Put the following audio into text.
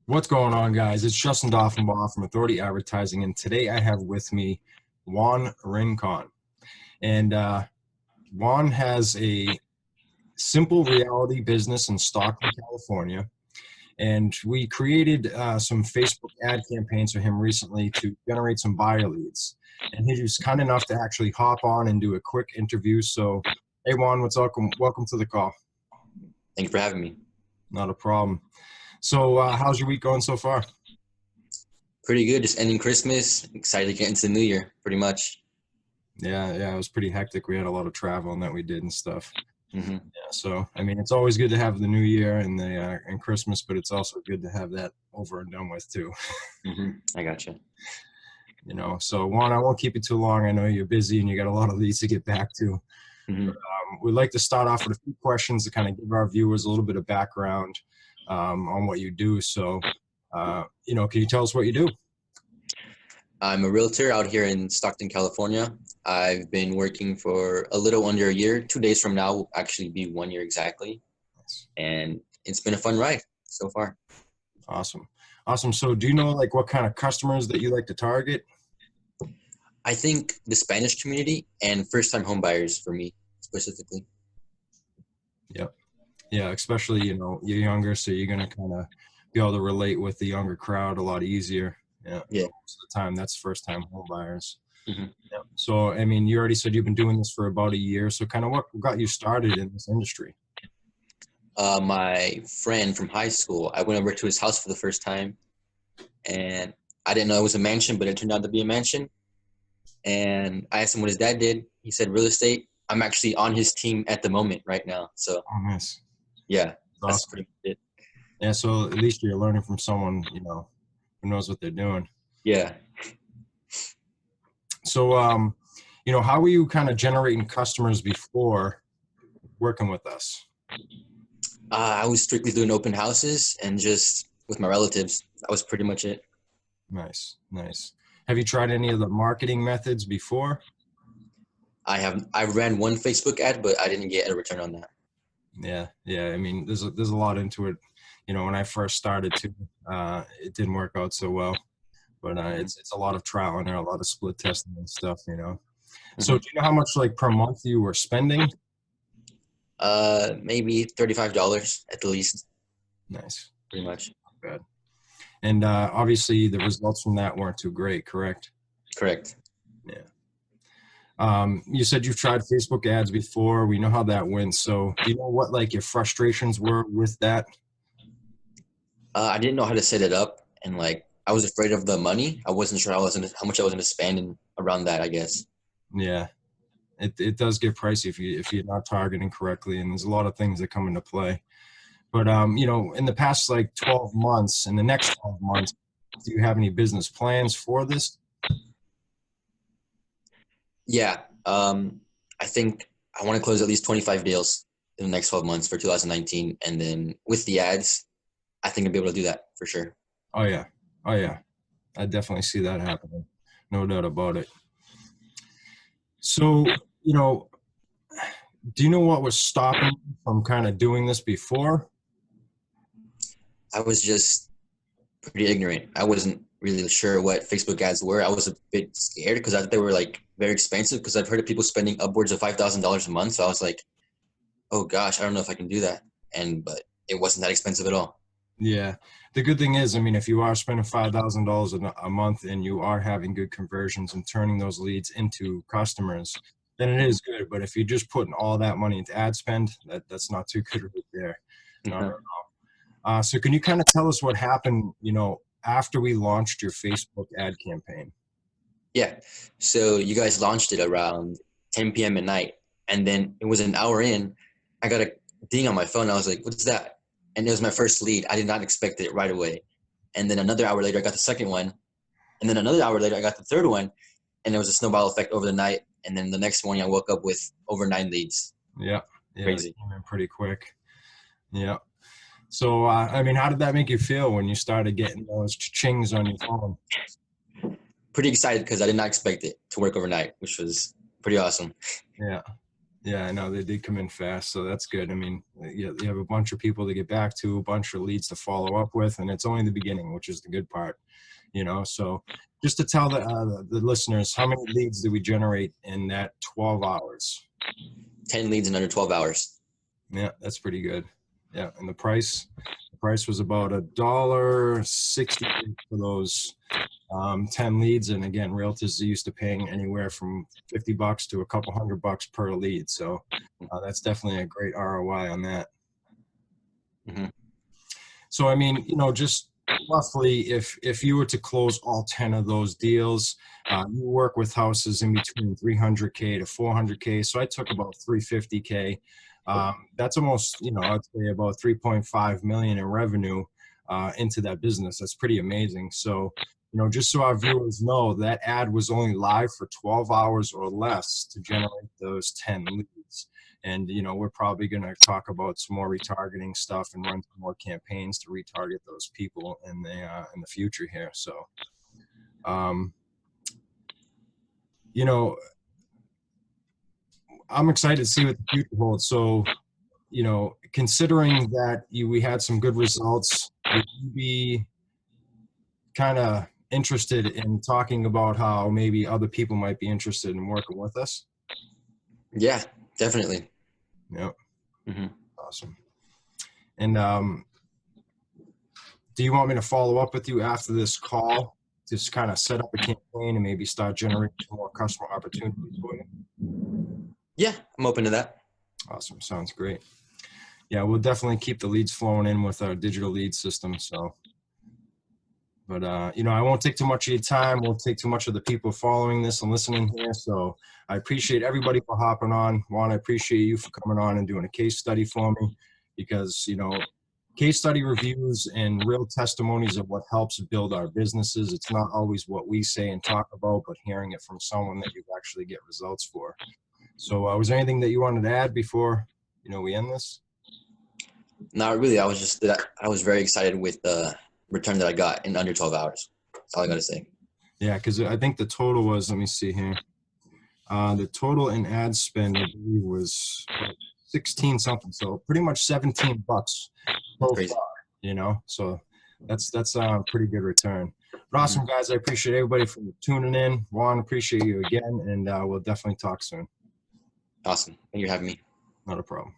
What's going on, guys? It's Justin Daughenbaugh from Authority Advertising, and today I have with me Juan Rincon. And Juan has a simple reality business in Stockton, California. And we created some Facebook ad campaigns for him recently to generate some buyer leads. And he was kind enough to actually hop on and do a quick interview. So, hey, Juan, welcome to the call. Thank you for having me. Not a problem. So how's your week going so far? Pretty good. Just ending Christmas. Excited to get into the new year, pretty much. Yeah, it was pretty hectic. We had a lot of traveling that we did and stuff. Mm-hmm. Yeah, so I mean, it's always good to have the new year and the and Christmas, but it's also good to have that over and done with too. Mm-hmm. I gotcha. You know, so Juan, I won't keep you too long. I know you're busy and you got a lot of leads to get back to. Mm-hmm. But, we'd like to start off with a few questions to kind of give our viewers a little bit of background on what you do. So, can you tell us what you do? I'm a realtor out here in Stockton, California. I've been working for a little under a year. 2 days from now will actually be 1 year exactly. Nice. And it's been a fun ride so far. Awesome. So do you know like what kind of customers that you like to target? I think the Spanish community and first-time home buyers for me specifically. Yep. Yeah, especially, you're younger, so you're going to kind of be able to relate with the younger crowd a lot easier. Yeah. Yeah. Most of the time, that's first-time home buyers. Mm-hmm. Yeah. So, I mean, you already said you've been doing this for about a year. So kind of what got you started in this industry? My friend from high school, I went over to his house for the first time, and I didn't know it was a mansion, but it turned out to be a mansion. And I asked him what his dad did. He said real estate. I'm actually on his team at the moment right now. So, Nice. yeah, that's awesome. pretty much it. Yeah, so at least you're learning from someone, who knows what they're doing. Yeah. So, how were you kind of generating customers before working with us? I was strictly doing open houses and just with my relatives. That was pretty much it. Nice. Have you tried any of the marketing methods before? I ran one Facebook ad, but I didn't get a return on that. Yeah. I mean, there's a lot into it. When I first started too, it didn't work out so well. But it's a lot of trial and a lot of split testing and stuff. Mm-hmm. So do you know how much like per month you were spending? Maybe $35 at the least. Nice. Pretty much. Good. And obviously the results from that weren't too great, correct? Correct. Yeah. You said you've tried Facebook ads before. We know how that went. So do you know what like your frustrations were with that? I didn't know how to set it up, and like I was afraid of the money. I wasn't sure how much I was going to spend around that, I guess. Yeah. It does get pricey if you're not targeting correctly, and there's a lot of things that come into play. But in the past like 12 months, in the next 12 months, do you have any business plans for this? Yeah, I think I want to close at least 25 deals in the next 12 months for 2019, and then with the ads, I think I'll be able to do that for sure. Oh yeah, I definitely see that happening, no doubt about it. So, do you know what was stopping you from kind of doing this before? I was just pretty ignorant. I wasn't really sure what Facebook ads were. I was a bit scared because I thought they were like very expensive, because I've heard of people spending upwards of $5,000 a month. So I was like, oh gosh, I don't know if I can do that. But it wasn't that expensive at all. Yeah. The good thing is, I mean, if you are spending $5,000 a month and you are having good conversions and turning those leads into customers, then it is good. But if you're just putting all that money into ad spend, that's not too good right there. Mm-hmm. So can you kind of tell us what happened, after we launched your Facebook ad campaign? Yeah. So you guys launched it around 10 p.m. at night. And then it was an hour in, I got a ding on my phone. I was like, what's that? And it was my first lead. I did not expect it right away. And then another hour later, I got the second one. And then another hour later, I got the third one. And it was a snowball effect over the night. And then the next morning, I woke up with over 9 leads. Yeah. Crazy. Came in pretty quick. Yeah. So, I mean, how did that make you feel when you started getting those chings on your phone? Pretty excited, because I did not expect it to work overnight, which was pretty awesome. Yeah, I know they did come in fast, so that's good. I mean, you have a bunch of people to get back to, a bunch of leads to follow up with, and it's only the beginning, which is the good part, you know. So just to tell the listeners, how many leads did we generate in that 12 hours? 10 leads in under 12 hours. Yeah, that's pretty good. Yeah, and the price was about $1.60 for those 10 leads. And again, realtors are used to paying anywhere from $50 to a couple $100 per lead. So that's definitely a great ROI on that. Mm-hmm. So, I mean, you know, just roughly, if you were to close all 10 of those deals, you work with houses in between 300K to 400K. So I took about 350K. That's almost, you know, I'd say about 3.5 million in revenue into that business. That's pretty amazing. So, you know, just so our viewers know, that ad was only live for 12 hours or less to generate those 10 leads. And, you know, we're probably going to talk about some more retargeting stuff and run some more campaigns to retarget those people in the future here. So, you know, I'm excited to see what the future holds. So, you know, considering that we had some good results, would you be kind of interested in talking about how maybe other people might be interested in working with us? Yeah, definitely. Yep. Mm-hmm. Awesome. And do you want me to follow up with you after this call, just kind of set up a campaign and maybe start generating some more customer opportunities for you? Yeah, I'm open to that. Awesome. Sounds great. Yeah, we'll definitely keep the leads flowing in with our digital lead system. So, but you know, I won't take too much of your time. Won't take too much of the people following this and listening here. So I appreciate everybody for hopping on. Juan, I appreciate you for coming on and doing a case study for me, because, you know, case study reviews and real testimonies are what helps build our businesses. It's not always what we say and talk about, but hearing it from someone that you actually get results for. So was there anything that you wanted to add before, you know, we end this? Not really. I was very excited with the return that I got in under 12 hours. That's all I got to say. Yeah, because I think the total was, let me see here. The total in ad spend, I believe, was 16 something. So pretty much $17 so Crazy. far, you know. So that's a pretty good return. But awesome, guys. I appreciate everybody for tuning in. Juan, appreciate you again, and we'll definitely talk soon. Awesome. Thank you for having me. Not a problem.